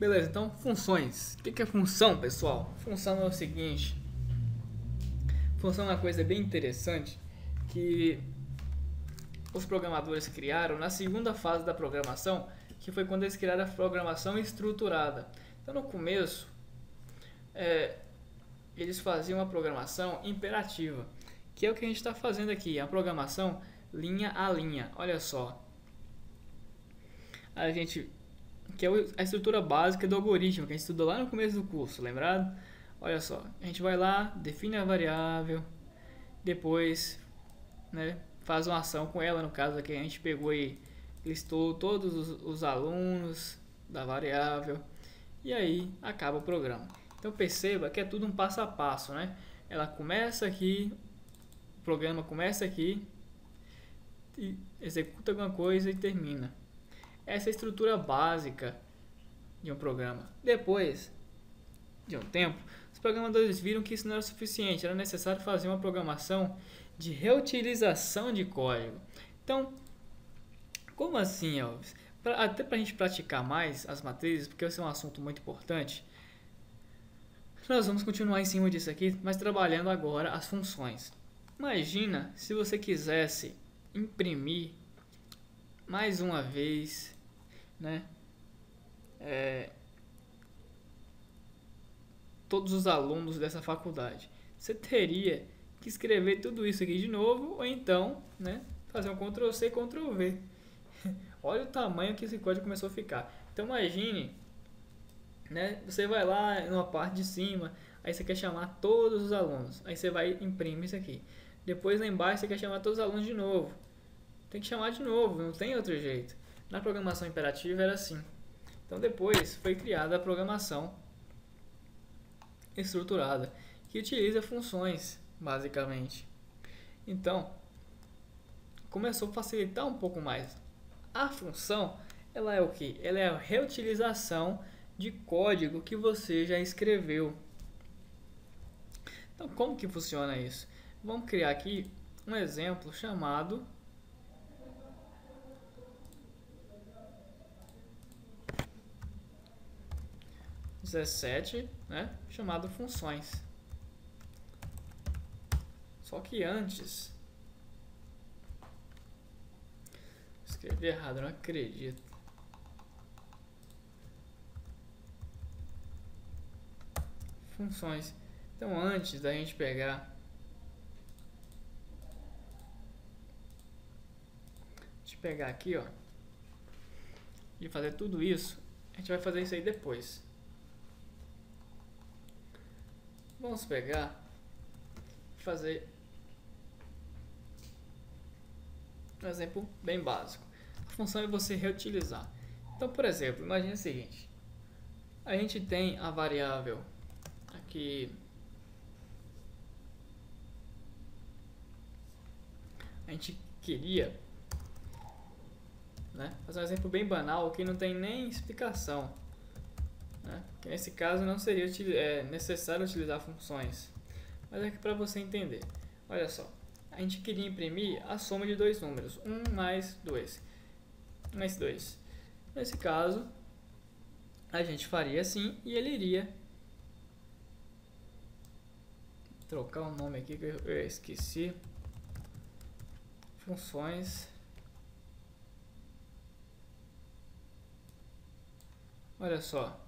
Beleza, então funções. O que é função, pessoal? Função é o seguinte. Função é uma coisa bem interessante que os programadores criaram na segunda fase da programação, que foi quando eles criaram a programação estruturada. Então no começo, eles faziam uma programação imperativa, que é o que a gente está fazendo aqui, a programação linha a linha. Olha só, a gente que é a estrutura básica do algoritmo que a gente estudou lá no começo do curso, lembrado? Olha só, a gente vai lá, define a variável, depois, né, faz uma ação com ela. No caso aqui a gente pegou e listou todos os alunos da variável e aí acaba o programa. Então perceba que é tudo um passo a passo, né? Ela começa aqui, o programa começa aqui, e executa alguma coisa e termina. Essa é a estrutura básica de um programa. Depois de um tempo, os programadores viram que isso não era suficiente, era necessário fazer uma programação de reutilização de código. Então, como assim, Elvis? Até para a gente praticar mais as matrizes, porque esse é um assunto muito importante, nós vamos continuar em cima disso aqui, mas trabalhando agora as funções. Imagina se você quisesse imprimir mais uma vez, né, todos os alunos dessa faculdade. Você teria que escrever tudo isso aqui de novo, ou então, né, fazer um Ctrl C, Ctrl V. Olha o tamanho que esse código começou a ficar. Então imagine, né, você vai lá numa parte de cima, aí você quer chamar todos os alunos, aí você vai e imprime isso aqui. Depois lá embaixo você quer chamar todos os alunos de novo. Tem que chamar de novo, não tem outro jeito. Na programação imperativa era assim. Então depois foi criada a programação estruturada, que utiliza funções, basicamente. Então, começou a facilitar um pouco mais. A função, ela é o que? Ela é a reutilização de código que você já escreveu. Então, como que funciona isso? Vamos criar aqui um exemplo chamado né, chamado funções. Só que antes, escrevi errado, não acredito. Funções. Então antes da gente pegar, aqui, ó, e fazer tudo isso, a gente vai fazer isso aí depois. Vamos pegar e fazer um exemplo bem básico. A função é você reutilizar. Então, por exemplo, imagine o seguinte: a gente tem a variável aqui, a gente queria, né, fazer um exemplo bem banal que não tem nem explicação, né, que nesse caso não seria necessário utilizar funções, mas é que para você entender. Olha só, a gente queria imprimir a soma de dois números, 1 mais 2, mais 2. Nesse caso, a gente faria assim e ele iria trocar o nome aqui que eu esqueci. Funções. Olha só,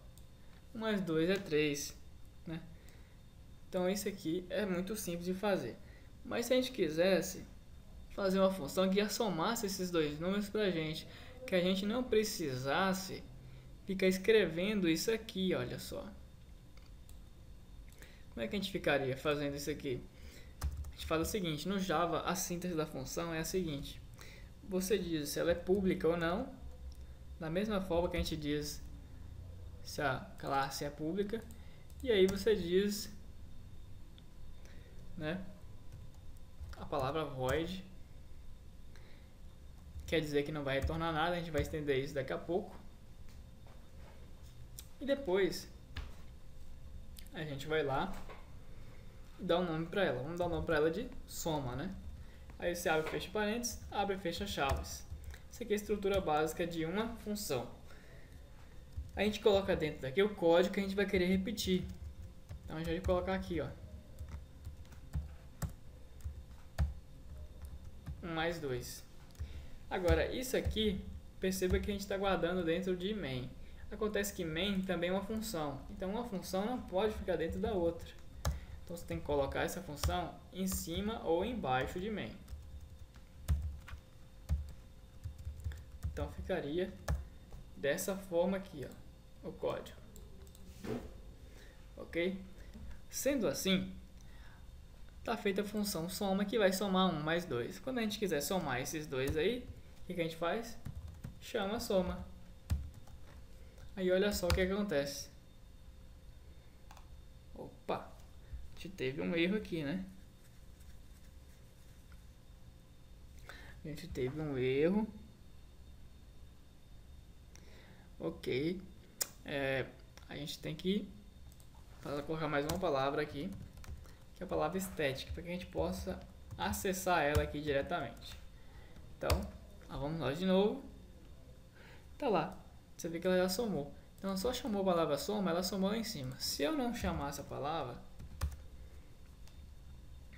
1 mais 2 é 3, né? Então isso aqui é muito simples de fazer. Mas se a gente quisesse fazer uma função que somasse esses dois números pra gente, que a gente não precisasse ficar escrevendo isso aqui, olha só. Como é que a gente ficaria fazendo isso aqui? A gente faz o seguinte: no Java a síntese da função é a seguinte: você diz se ela é pública ou não, da mesma forma que a gente diz se a classe é pública, e aí você diz, né, a palavra void, quer dizer que não vai retornar nada. A gente vai estender isso daqui a pouco. E depois a gente vai lá e dá um nome para ela. Vamos dar um nome para ela de soma, né? Aí você abre e fecha parênteses, abre e fecha chaves. Isso aqui é a estrutura básica de uma função. a gente coloca dentro daqui o código que a gente vai querer repetir. Então a gente vai colocar aqui, ó, 1 mais 2. Agora, isso aqui, perceba que a gente está guardando dentro de main. Acontece que main também é uma função, então uma função não pode ficar dentro da outra. Então você tem que colocar essa função em cima ou embaixo de main. Então ficaria dessa forma aqui, ó, o código. Ok? Sendo assim, está feita a função soma que vai somar 1 mais 2. Quando a gente quiser somar esses dois aí, o que a gente faz? Chama soma. Aí olha só o que acontece. Opa, a gente teve um erro aqui, né? A gente teve um erro. Ok. A gente tem que colocar mais uma palavra aqui, que é a palavra estética, para que a gente possa acessar ela aqui diretamente. Então, vamos lá de novo. Tá lá. Você vê que ela já somou. Então, só chamou a palavra soma, ela somou lá em cima. Se eu não chamar essa palavra,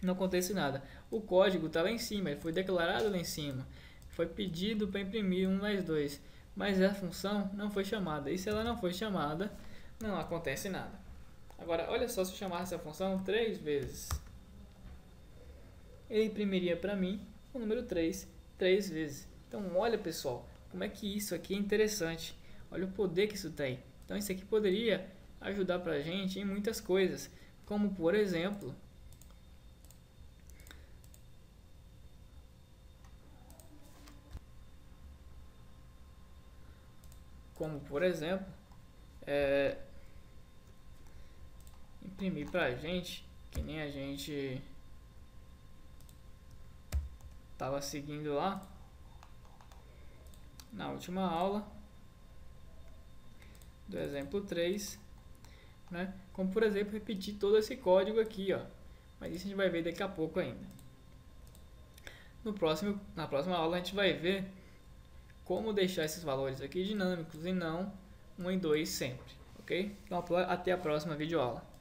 não acontece nada. O código está lá em cima, ele foi declarado lá em cima. Foi pedido para imprimir 1 mais 2. Mas a função não foi chamada. E se ela não foi chamada, não acontece nada. Agora, olha só, se eu chamasse essa função 3 vezes. Ele imprimiria para mim o número 3 vezes. Então, olha, pessoal, como é que isso aqui é interessante. Olha o poder que isso tem. Então, isso aqui poderia ajudar para a gente em muitas coisas. Como, por exemplo, imprimir para a gente, que nem a gente estava seguindo lá na última aula do exemplo 3, né? Como por exemplo repetir todo esse código aqui, ó. Mas isso a gente vai ver daqui a pouco ainda. Na próxima aula a gente vai ver como deixar esses valores aqui dinâmicos e não 1 e 2 sempre, ok? Então até a próxima videoaula.